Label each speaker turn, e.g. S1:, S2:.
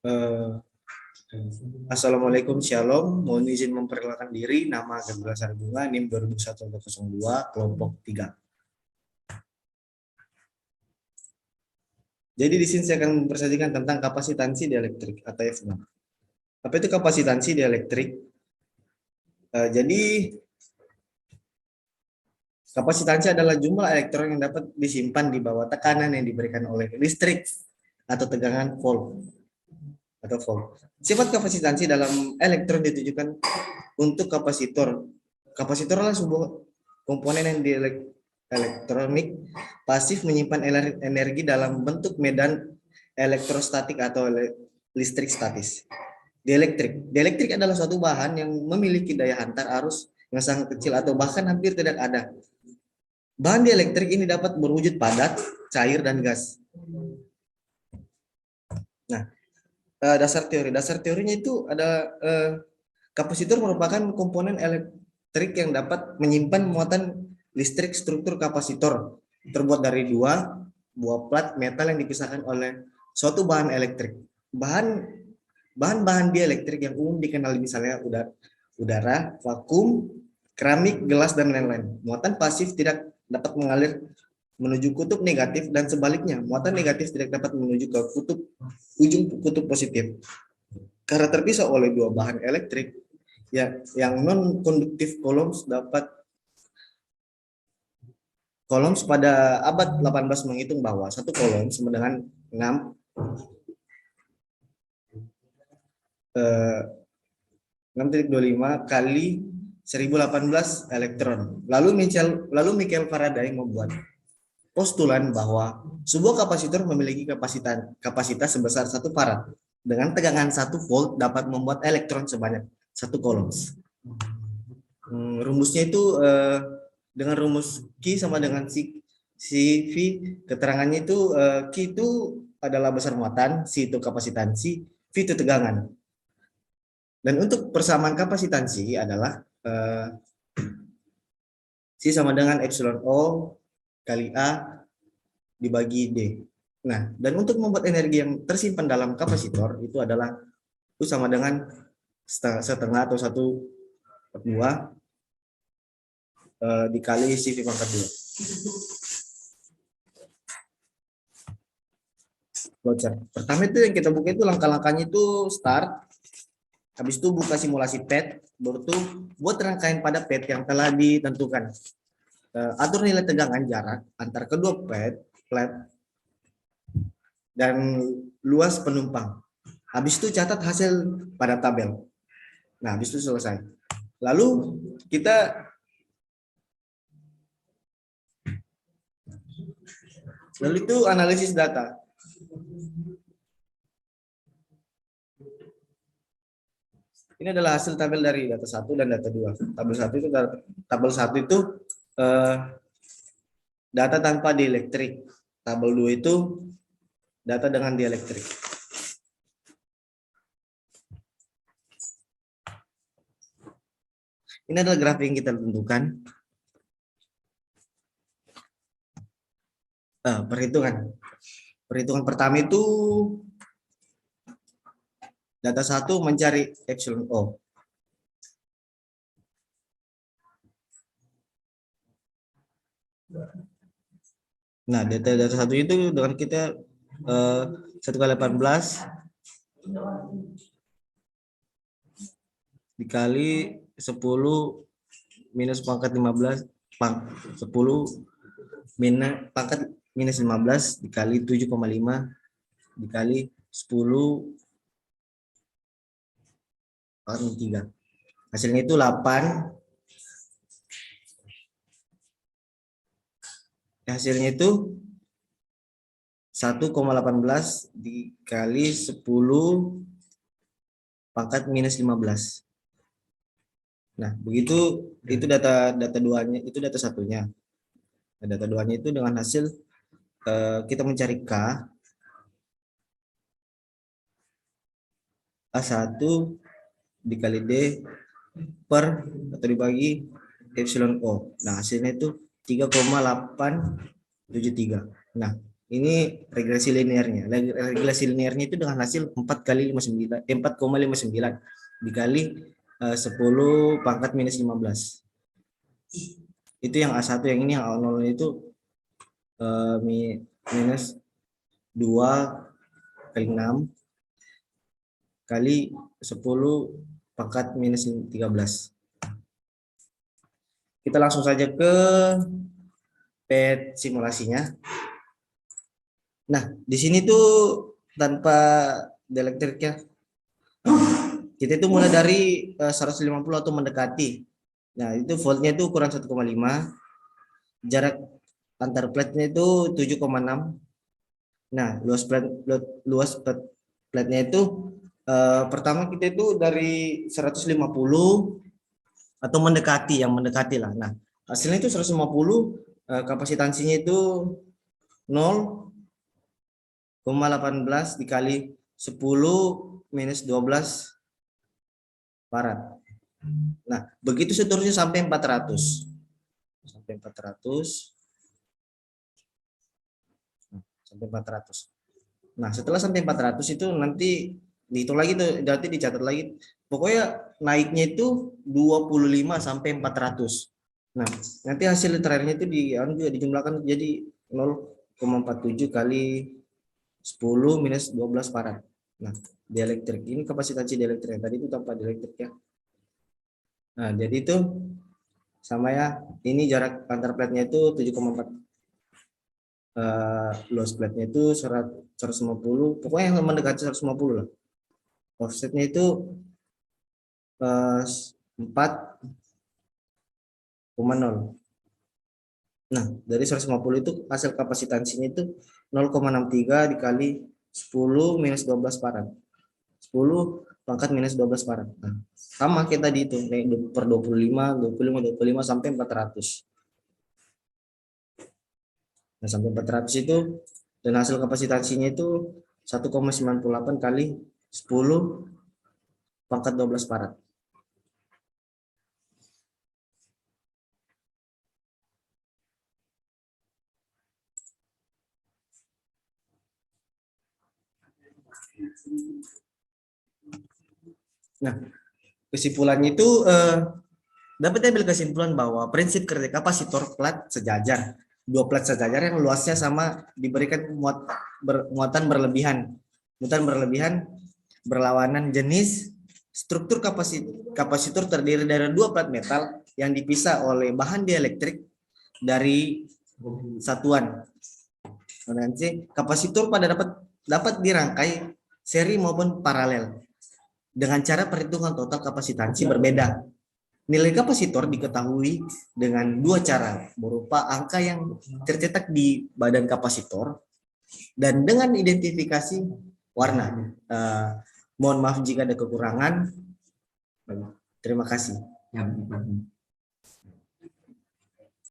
S1: Eh, Assalamualaikum, Shalom. Mohon izin memperkenalkan diri. Nama Gabriel Sarbunga, NIM 201202, kelompok 3. Jadi di sini saya akan mempresentasikan tentang kapasitansi dielektrik atau F6. Apa itu kapasitansi dielektrik? Jadi kapasitansi adalah jumlah elektron yang dapat disimpan di bawah tekanan yang diberikan oleh listrik atau tegangan volt atau volt. Sifat kapasitansi dalam elektron ditujukan untuk kapasitor. Kapasitor adalah sebuah komponen yang elektronik pasif menyimpan energi dalam bentuk medan elektrostatik atau listrik statis. Dielektrik adalah suatu bahan yang memiliki daya hantar arus yang sangat kecil atau bahkan hampir tidak ada. Bahan dielektrik ini dapat berwujud padat, cair, dan gas. Nah, dasar teorinya itu ada kapasitor merupakan komponen elektrik yang dapat menyimpan muatan listrik. Struktur kapasitor terbuat dari dua buah plat metal yang dipisahkan oleh suatu bahan elektrik. Bahan-bahan dielektrik yang umum dikenal misalnya udara, vakum, keramik, gelas, dan lain-lain. Muatan pasif tidak dapat mengalir menuju kutub negatif dan sebaliknya, muatan negatif tidak dapat menuju ke ujung kutub positif. Karena terpisah oleh dua bahan elektrik, ya, yang non konduktif Coulombs pada abad 18 menghitung bahwa satu Coulomb sama dengan 6,25 kali 1018 elektron. Lalu Michael Faraday membuat postulan bahwa sebuah kapasitor memiliki kapasitas sebesar 1 farad dengan tegangan 1 volt dapat membuat elektron sebanyak 1 coulomb. Rumusnya itu dengan rumus Q sama dengan V. Keterangannya itu Q itu adalah besar muatan, C itu kapasitansi, V itu tegangan. Dan untuk persamaan kapasitansi adalah C sama dengan epsilon O kali A dibagi D. Nah, dan untuk membuat energi yang tersimpan dalam kapasitor itu adalah U sama dengan setengah atau 1/2 dikali CV pangkat 2. Flowchart. Pertama itu yang kita buka itu langkah-langkahnya itu start. Habis itu buka simulasi PET, baru itu buat rangkaian pada PET yang telah ditentukan. Atur nilai tegangan jarak antar kedua plat dan luas penumpang. Habis itu catat hasil pada tabel. Nah, habis itu selesai. Lalu itu analisis data. Ini adalah hasil tabel dari data 1 dan data 2. Tabel 1 itu data tanpa dielektrik. Tabel 2 itu data dengan dielektrik. Ini adalah grafik yang kita tentukan. Perhitungan pertama itu data 1 mencari epsilon O. Nah, data 1 itu dengan kita 1 kali 18 dikali 10 minus pangkat 15 10 pangkat minus 15 dikali 7,5 dikali 10 pangkat 3. Hasilnya itu 8. Hasilnya itu 1,18 dikali 10 pangkat minus 15. Nah, begitu itu data 2-nya, itu data 1-nya. Nah, data 2-nya itu dengan hasil kita mencari K A1 dikali D per atau dibagi epsilon O. Nah, hasilnya itu 3,873. Nah, Ini regresi linearnya. Regresi linearnya itu dengan hasil 4,59 dikali 10 pangkat minus 15. Itu yang A1, yang ini yang A0 itu minus 2 kali 6 kali 10 pangkat minus 13. Kita langsung saja ke PET simulasinya. Nah, di sini tuh tanpa dielektriknya, kita itu mulai dari 150 atau mendekati. Nah, itu voltnya itu ukuran 1,5, jarak antar plate-nya itu 7,6. Nah, luas plate-nya itu pertama kita itu dari 150 atau mendekati, yang mendekati lah. Nah, hasilnya itu 150, kapasitansinya itu 0,18 dikali 10 minus 12 farad. Nah, begitu seterusnya sampai 400. Sampai 400. Sampai 400. Nah, setelah sampai 400 itu nanti dihitung lagi tuh, berarti dicatat lagi. Pokoknya naiknya itu 25 sampai 400. Nah, nanti hasil terakhirnya itu juga dijumlahkan jadi 0,47 kali 10 minus 12 farad. Nah, dielektrik ini kapasitansi dielektrik tadi itu tanpa dielektrik ya. Nah, jadi itu sama ya. Ini jarak antar plate-nya itu 7,4. Luas plate-nya itu 150, pokoknya yang mendekati 150 lah. Offsetnya itu 4,0. Nah, dari 150 itu hasil kapasitansinya itu 0,63 dikali 10 minus 12 farad. 10 pangkat minus 12 farad. Nah, sama kita tadi itu per 25 sampai 400. Nah, sampai 400 itu, dan hasil kapasitansinya itu 1,98 kali 10 pangkat 12 farad. Nah, kesimpulannya itu dapat diambil kesimpulan bahwa prinsip kerja kapasitor plat sejajar, dua plat sejajar yang luasnya sama diberikan muatan berlebihan. Muatan berlebihan berlawanan jenis. Struktur kapasitor terdiri dari dua plat metal yang dipisah oleh bahan dielektrik dari satuan. Nanti kapasitor pada dapat dirangkai seri maupun paralel dengan cara perhitungan total kapasitansi berbeda. Nilai kapasitor diketahui dengan dua cara, berupa angka yang tercetak di badan kapasitor dan dengan identifikasi warna. Mohon maaf jika ada kekurangan. Terima kasih.